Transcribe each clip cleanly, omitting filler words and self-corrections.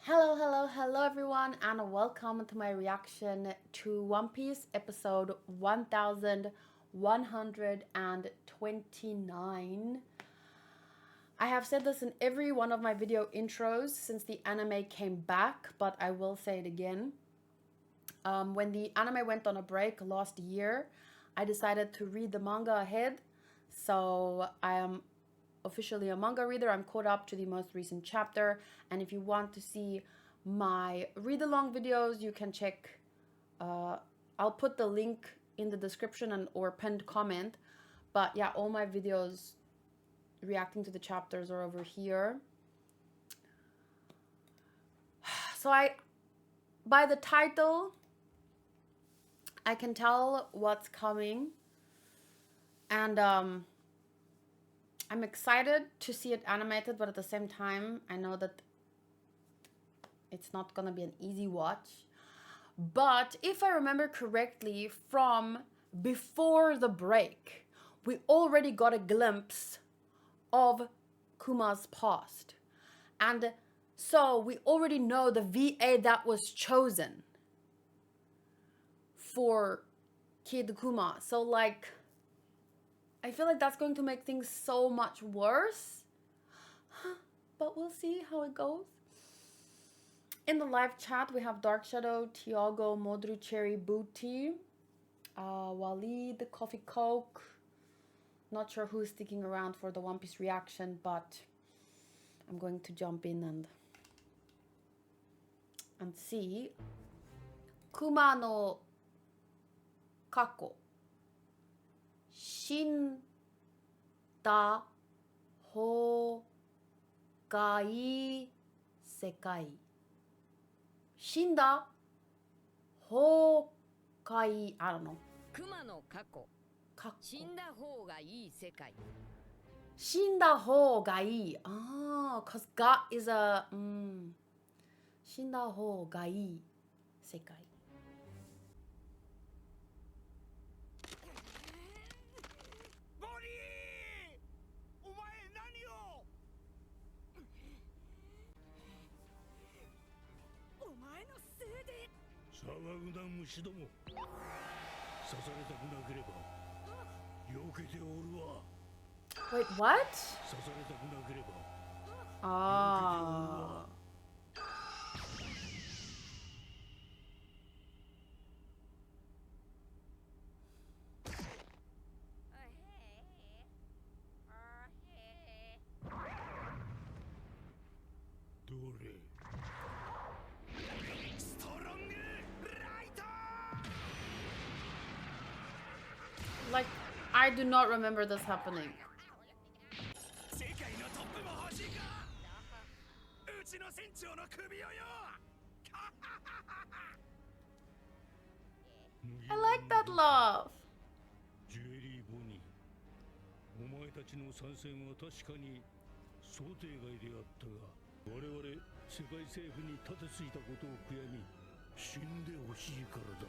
Hello everyone, and welcome to my reaction to One Piece episode 1129. I have said this in every one of my video intros since the anime came back, but I will say it again. When the anime went on a break last year, I decided to read the manga ahead, so I am officially a manga reader. I'm caught up to the most recent chapter, and if you want to see my read-along videos, you can check I'll put the link in the description or pinned comment. But yeah, all my videos reacting to the chapters are over here. So by the title, I can tell what's coming, and I'm excited to see it animated, but at the same time, I know that it's not gonna be an easy watch. But if I remember correctly, from before the break, we already got a glimpse of Kuma's past. And so we already know the VA that was chosen for Kid Kuma. So like, I feel like that's going to make things so much worse. But we'll see how it goes. In the live chat, we have Dark Shadow, Tiago, Modru, Cherry, Booty, Walid, Coffee Coke. Not sure who's sticking around for the One Piece reaction, but I'm going to jump in and see. Kuma no kako. 死んだ方がいい世界。死んだ方がいい。I don't know. 熊の過去。死んだ方がいい世界。死んだ方がいい。Because God is a 死んだ方がいい世界。騒ぐな虫ども。刺されたくなければ避けておるわ。 Wait, what? 刺されたくなければ どれ Like, I do not remember this happening. I like that laugh. ジュエリー・ボニー、お前たちの参戦は確かに想定外であったが、我々世界政府に立てついたことを悔やみ死んでほしいからだ。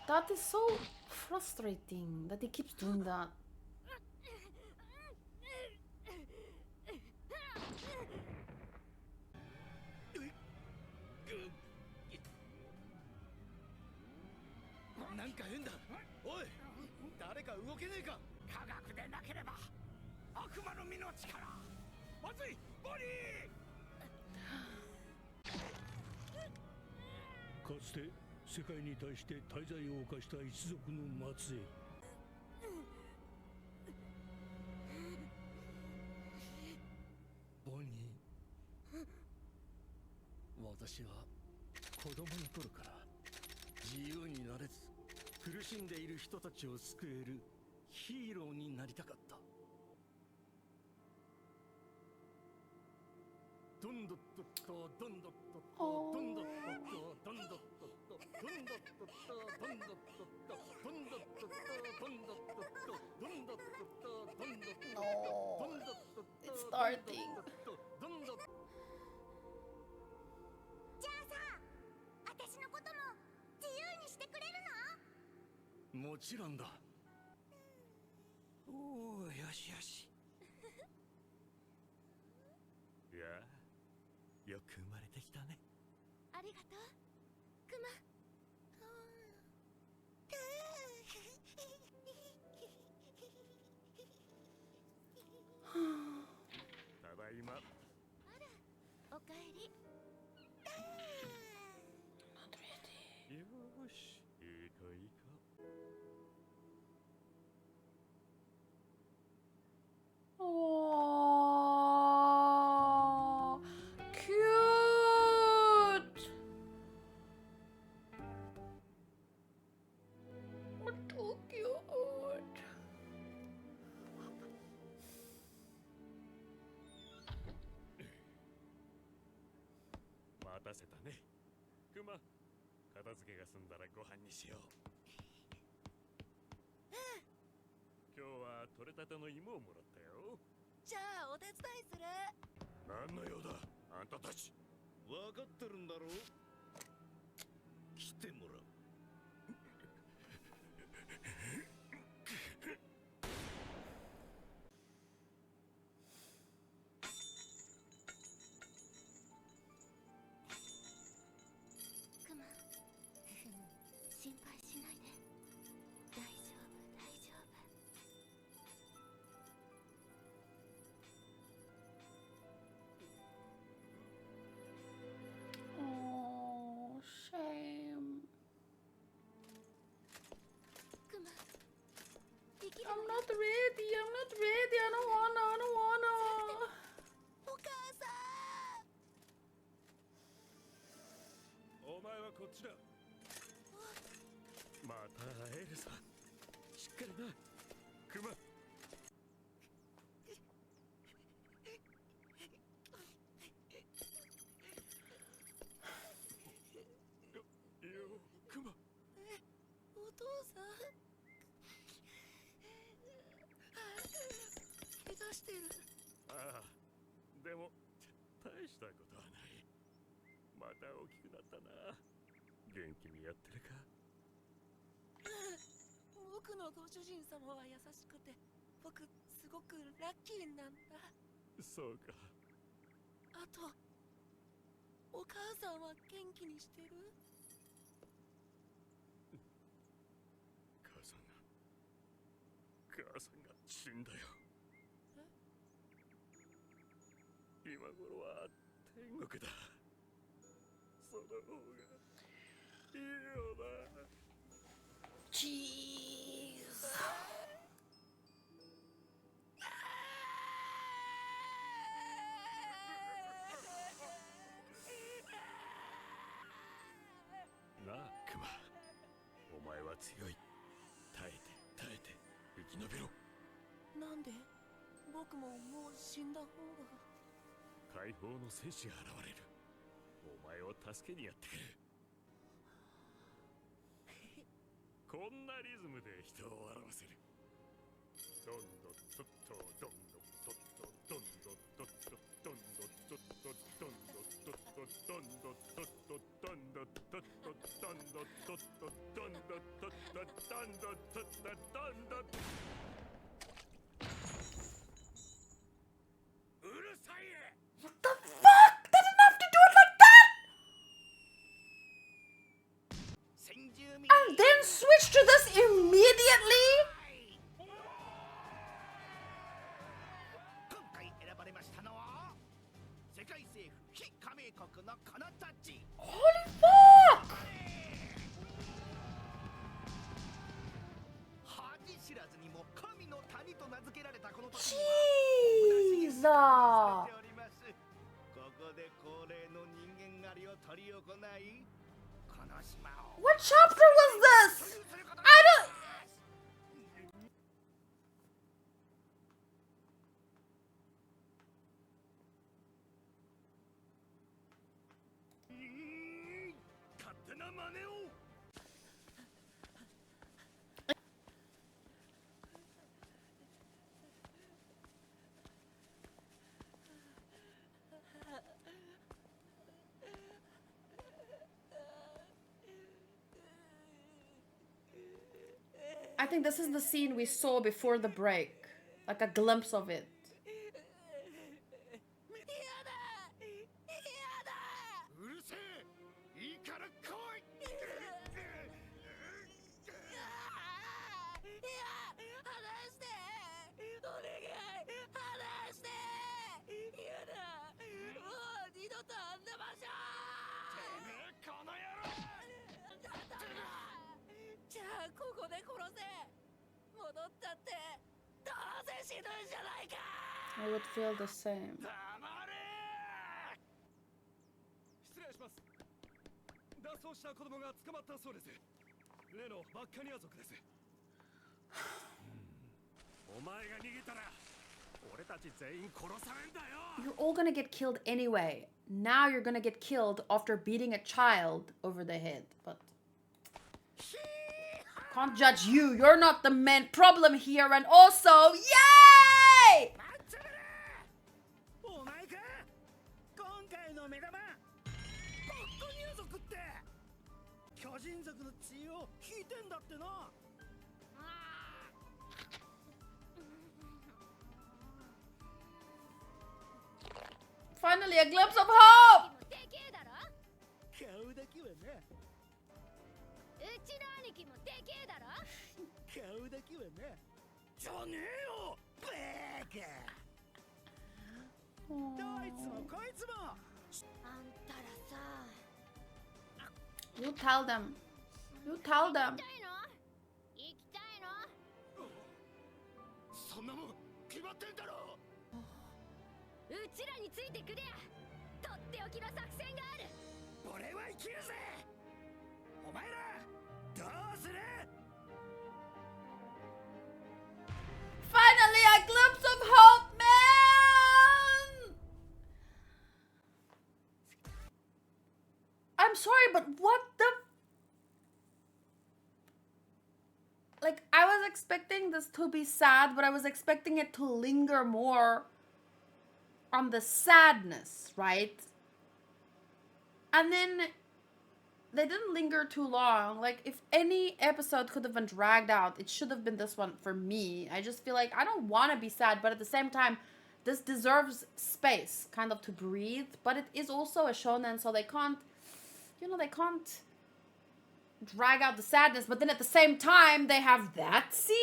That is so frustrating that he keeps doing that.かつて世界に対して大罪を犯した一族の末裔。ボニー、私は子供の頃から自由になれず苦しんでいる人たちを救えるヒーローになりたかった。どんどっとっとどんどっとっとどんどっとっとどんどっとっとどんどっとっとどんどっとっとどんどっとっとどんどっとっとどんどっとっとどんどっとっとどんどっとっと It's starting. どんどっじゃあさ、私のことも自由にしてくれるの？もちろんだ。おお、よしよし。いや、よく生まれてきたね。ありがとうクマ。ただいま。あら、おかえり。よーし、いい子いい子。Oh, cute. So cute. 待たせたね。クマ、片付けが済んだらご飯にしよう。今日は取れたての芋をもらったよ。じゃあお手伝いする。何の用だ、あんたたち。分かってるんだろう。来てもらう。クマ心配しないで。大丈夫大丈夫。Oh, shame. クマできる I'm not ready. I'm not ready. I don't wanna. I don't wanna. お母さん。お前はこっちだ。また会えるさ。しっかりな、クマ。よ、クマ。お父さん怪我してる。ああ、でも大したことはない。また大きくなったな。元気にやってるか。僕のご主人様は優しくて、僕すごくラッキーなんだ。そうか。あとお母さんは元気にしてる？母さんが死んだよ。今頃は天国だ。その方がいいよな。Jeez. なあ、クマ。お前は強い。耐えて耐えて生き延びろ。なんで僕ももう死んだ方が。解放の戦士が現れる。お前を助けにやってくる。こんなリズムで人を笑わせる。どんどっとっとどんどっとっとどんどっとっとどんどっとっとどんどっとっとどんどっとっとどんどっとっとどんどっとっとどんどっとっとどんどっとっとどんどっと。うるさい。 What the fuck? They didn't have to do it like that! 先住民 And then switch to this immediately? 今回選ばれましたのは世界政府非加盟国のこのたち。 Holy fuck! 恥知らずにも神の谷と名付けられたこの土地 Jesus! にはおります。ここで恒例の人間狩りを執り行い、この島を What chapter was 所 this? 有すること I don't. 勝手な真似を。I think this is the scene we saw before the break. Like a glimpse of it. うるせえいいから来い離してお願い離して嫌だもう二度とあんな場所てめえこの野郎だじゃあここで殺せ戻ったってどうせ死ぬんじゃないか I would feel the same. 黙れ失礼します脱走した子供が捕まったそうです例のバッカニア族ですお前が逃げたら俺たち全員殺されんだよ You're all gonna get killed anyway. Now you're gonna get killed after beating a child over the head. But can't judge you. You're not the main problem here. And also, yay! お前か今回の目玉バッカニア族って巨人族の血を引いてんだってな Finally, a glimpse of hope. でけえだろ顔だけはなうちの兄貴もでけえだろ顔だけはなじゃねえよバカどいつもこいつもあんたらさ You tell them. You tell 行 them. きたいの行きたいのそんなもん決まってんだろうちらについてくりゃとっておきの作戦がある俺は生きるぜお前らどうする Finally, a glimpse of hope, man! I'm sorry, but what the... Like, I was expecting this to be sad, but I was expecting it to linger more on the sadness, right? And then they didn't linger too long. Like, if any episode could have been dragged out, it should have been this one for me. I just feel like I don't want to be sad, but at the same time, this deserves space, kind of, to breathe. But it is also a shonen, so they can't, you know, they can't drag out the sadness. But then at the same time, they have that scene.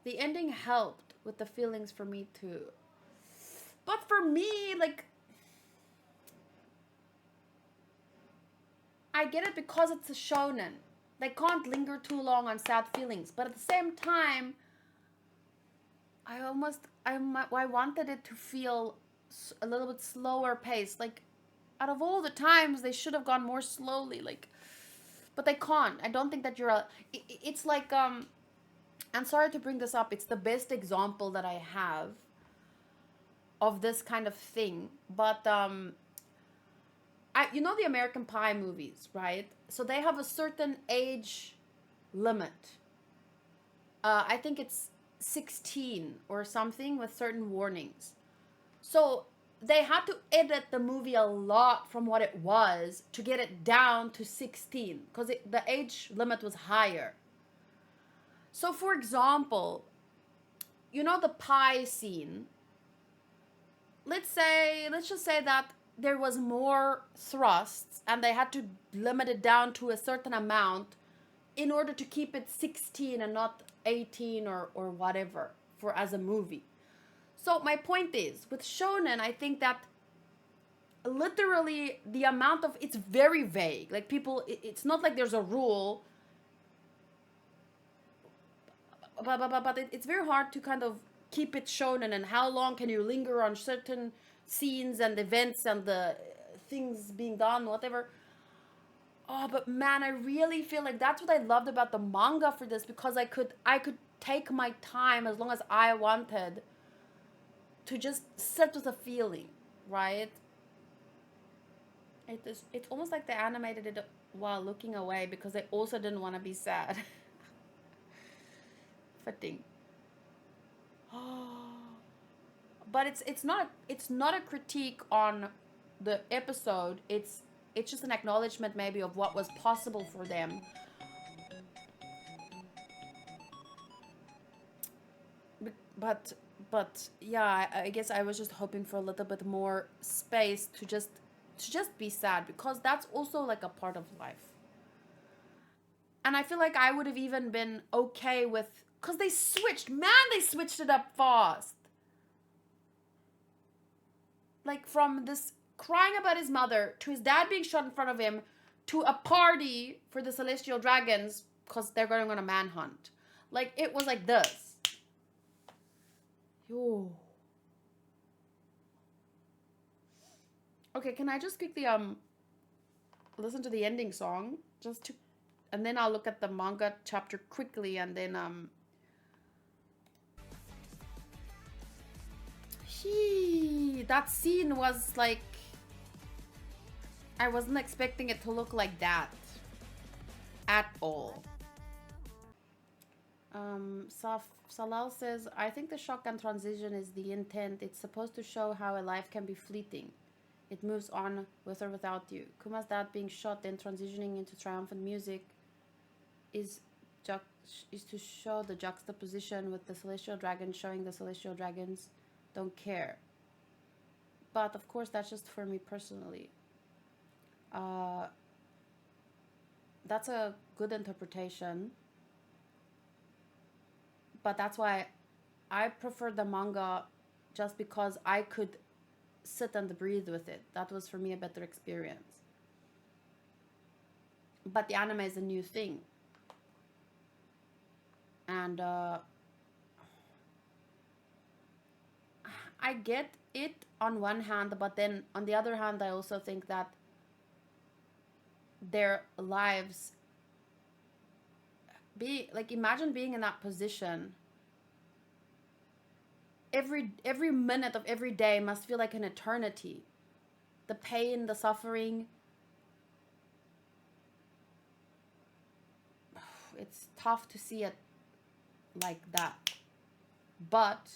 The ending helped with the feelings for me too. But for me, like, I get it because it's a shonen. They can't linger too long on sad feelings. But at the same time, I wanted it to feel a little bit slower paced. Like, out of all the times, they should have gone more slowly. Like, but they can't. I don't think that it's like, I'm sorry to bring this up. It's the best example that I have of this kind of thing. But, you know the American Pie movies, right? So they have a certain age limit. I think it's 16 or something with certain warnings. So they had to edit the movie a lot from what it was to get it down to 16 because the age limit was higher. So, for example, you know the pie scene? Let's just say that there was more thrusts and they had to limit it down to a certain amount in order to keep it 16 and not 18 or whatever for as a movie. So my point is, with shonen, I think that literally the amount of, it's very vague. Like people, it's not like there's a rule. But it's very hard to kind of keep it shonen, and how long can you linger on certain scenes and events and the things being done, whatever. Oh, but man, I really feel like that's what I loved about the manga for this, because I could take my time as long as I wanted to just sit with a feeling, right? It's almost like they animated it while looking away because they also didn't want to be sad. comforting. But it's not a critique on the episode. It's just an acknowledgement maybe of what was possible for them. But yeah, I guess I was just hoping for a little bit more space to just be sad, because that's also like a part of life. And I feel like I would have even been okay with, because they switched it up fast. Like from this crying about his mother to his dad being shot in front of him to a party for the celestial dragons because they're going on a manhunt. Like it was like this. Yo. Okay, can I just quickly listen to the ending song just to, and then I'll look at the manga chapter quickly, and then that scene was like, I wasn't expecting it to look like that at all. Salal says, I think the shock and transition is the intent. It's supposed to show how a life can be fleeting. It moves on with or without you. Kuma's dad being shot, then transitioning into triumphant music is to show the juxtaposition with the celestial dragons, showing the celestial dragons don't care. But of course, that's just for me personally. That's a good interpretation. But that's why I prefer the manga, just because I could sit and breathe with it. That was for me a better experience. But the anime is a new thing. And I get it on one hand, but then on the other hand, I also think that their lives imagine being in that position. Every minute of every day must feel like an eternity. The pain, the suffering. It's tough to see it like that. But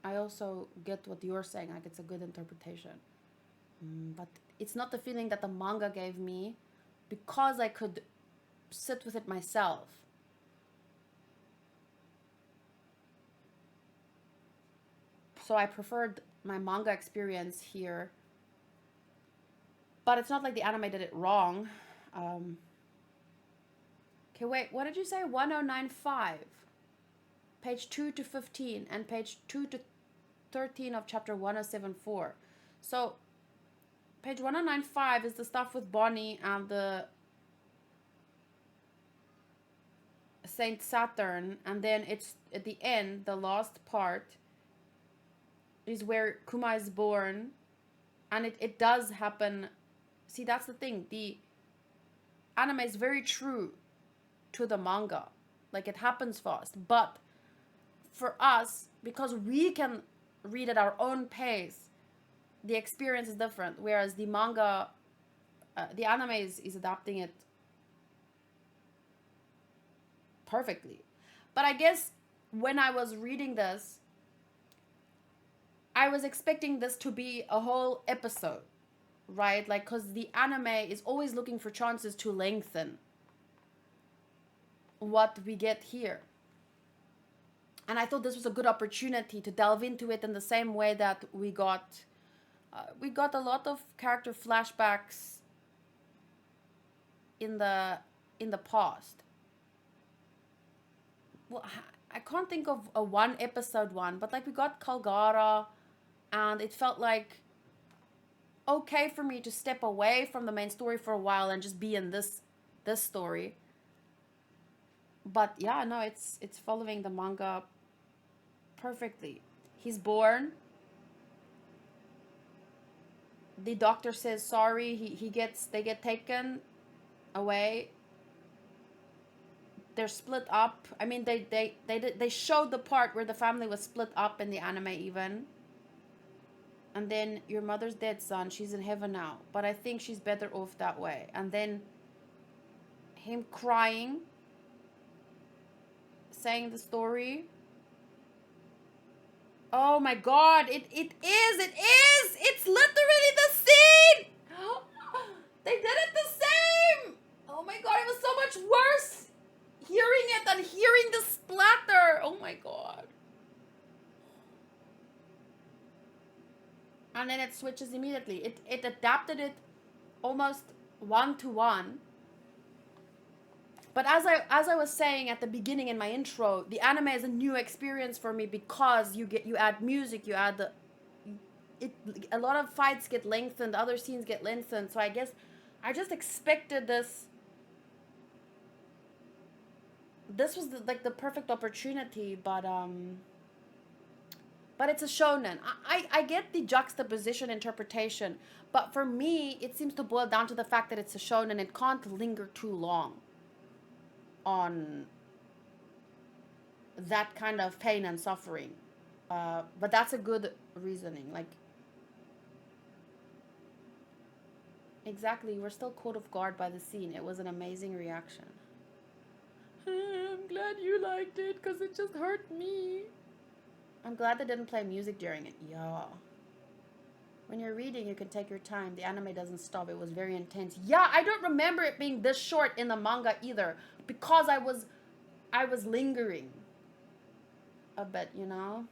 I also get what you're saying, like it's a good interpretation. But it's not the feeling that the manga gave me, because I could sit with it myself. So I preferred my manga experience here. But it's not like the anime did it wrong. Okay, wait, what did you say? 1095. Page 2 to 15 and page 2 to 13 of chapter 1074. So page 1095 is the stuff with Bonnie and the Saint Saturn, and then it's at the end, the last part is where Kuma is born, and it does happen. See, that's the thing. The anime is very true to the manga. Like, it happens fast. But for us, because we can read at our own pace, the experience is different. Whereas the manga, the anime is adapting it perfectly. But I guess when I was reading this, I was expecting this to be a whole episode, right? Like, because the anime is always looking for chances to lengthen what we get here. And I thought this was a good opportunity to delve into it in the same way that we got a lot of character flashbacks in the past. Well, I can't think of a one episode one, but like we got Kalgara, and it felt like okay for me to step away from the main story for a while and just be in this story. But yeah, no, it's following the manga perfectly. He's born. The doctor says sorry. They get taken away. They're split up. I mean, they showed the part where the family was split up in the anime even. And then your mother's dead, son. She's in heaven now. But I think she's better off that way. And then him crying saying the story. Oh my god, it is! It's literally the scene! They did it the same! Oh my god, it was so much worse hearing it than hearing the splatter! Oh my god. And then it switches immediately. It adapted it almost one-to-one. But as I was saying at the beginning in my intro, the anime is a new experience for me because you add music, you add a lot of fights get lengthened, other scenes get lengthened. So I guess I just expected this. This was the perfect opportunity, but it's a shonen. I get the juxtaposition interpretation, but for me, it seems to boil down to the fact that it's a shonen. It can't linger too long on that kind of pain and suffering. But that's a good reasoning. Like, exactly, we're still caught off guard by the scene. It was an amazing reaction. I'm glad you liked it, because it just hurt me. I'm glad they didn't play music during it. Yeah. When you're reading, you can take your time. The anime doesn't stop. It was very intense. Yeah, I don't remember it being this short in the manga either, because I was lingering a bit, you know?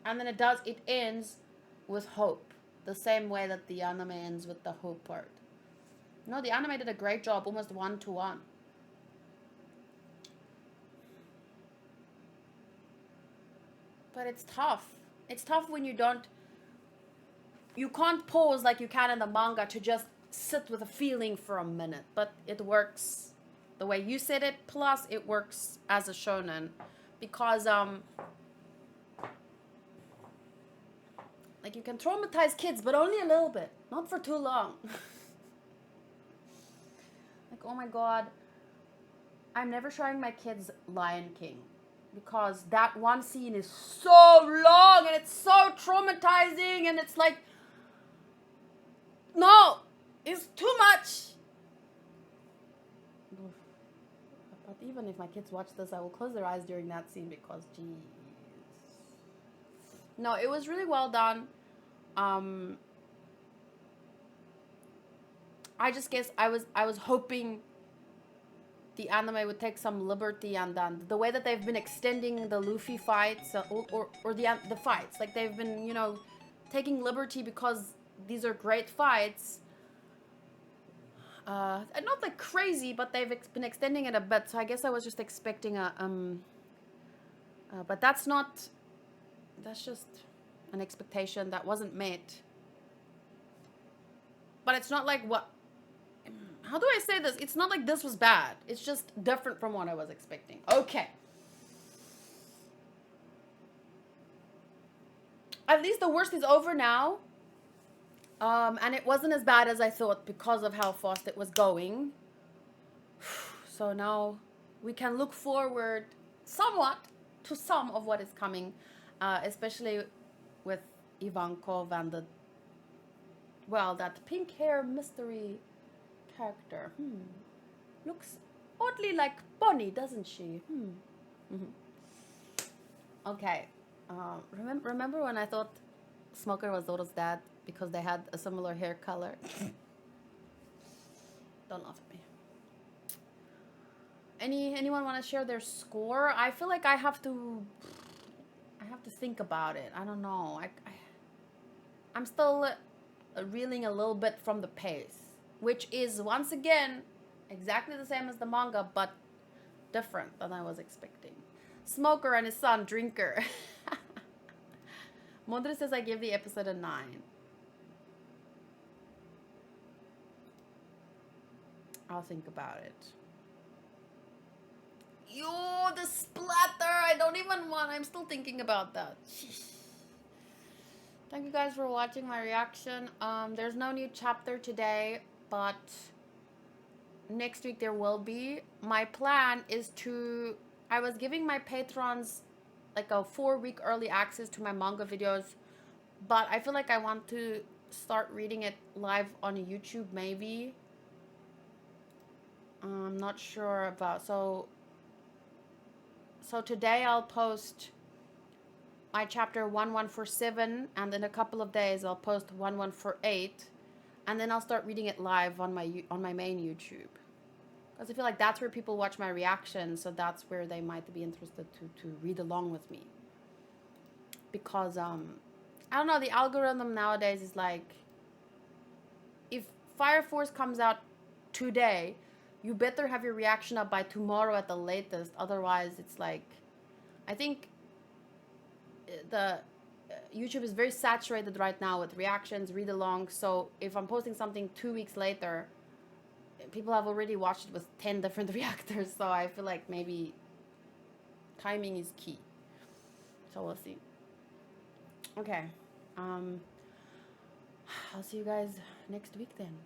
And then it ends with hope. The same way that the anime ends with the hope part. No, the anime did a great job, almost one-to-one. But it's tough. It's tough when you can't pause like you can in the manga to just sit with a feeling for a minute. But it works the way you said it, plus it works as a shonen. Because, like, you can traumatize kids, but only a little bit. Not for too long. Like, oh my god. I'm never showing my kids Lion King. Because that one scene is so long and it's so traumatizing and it's like, no, it's too much. But even if my kids watch this, I will close their eyes during that scene because, geez. No, it was really well done. I just guess I was hoping the anime would take some liberty, and then the way that they've been extending the Luffy fights or the fights, like they've been, you know, taking liberty because these are great fights. Not like crazy, but they've been extending it a bit. So I guess I was just expecting but that's just an expectation that wasn't met. But it's not like what. How do I say this? It's not like this was bad. It's just different from what I was expecting. Okay. At least the worst is over now. And it wasn't as bad as I thought because of how fast it was going. So now we can look forward somewhat to some of what is coming. Especially with Ivankov and that pink hair mystery character. Looks oddly like Bonnie, doesn't she? Okay. Remember when I thought Smoker was Zoro's dad because they had a similar hair color? Don't laugh at me. Anyone want to share their score? I feel like I have to think about it. I don't know. I'm still reeling a little bit from the pace, which is once again exactly the same as the manga, but different than I was expecting. Smoker and his son Drinker. Mondre says I give the episode a 9. I'll think about it. Yo, the splatter! I don't even want. I'm still thinking about that. Thank you guys for watching my reaction. There's no new chapter today, but next week there will be. My plan is to. I was giving my patrons like a 4-week early access to my manga videos, but I feel like I want to start reading it live on YouTube maybe. I'm not sure about. So today I'll post my chapter 1147, and in a couple of days I'll post 1148, and then I'll start reading it live on my main YouTube. Because I feel like that's where people watch my reactions, so that's where they might be interested to read along with me. Because I don't know, the algorithm nowadays is like, if Fire Force comes out today, you better have your reaction up by tomorrow at the latest. Otherwise, it's like, I think the YouTube is very saturated right now with reactions, read along. So if I'm posting something 2 weeks later, people have already watched it with 10 different reactors. So I feel like maybe timing is key. So we'll see. Okay. I'll see you guys next week then.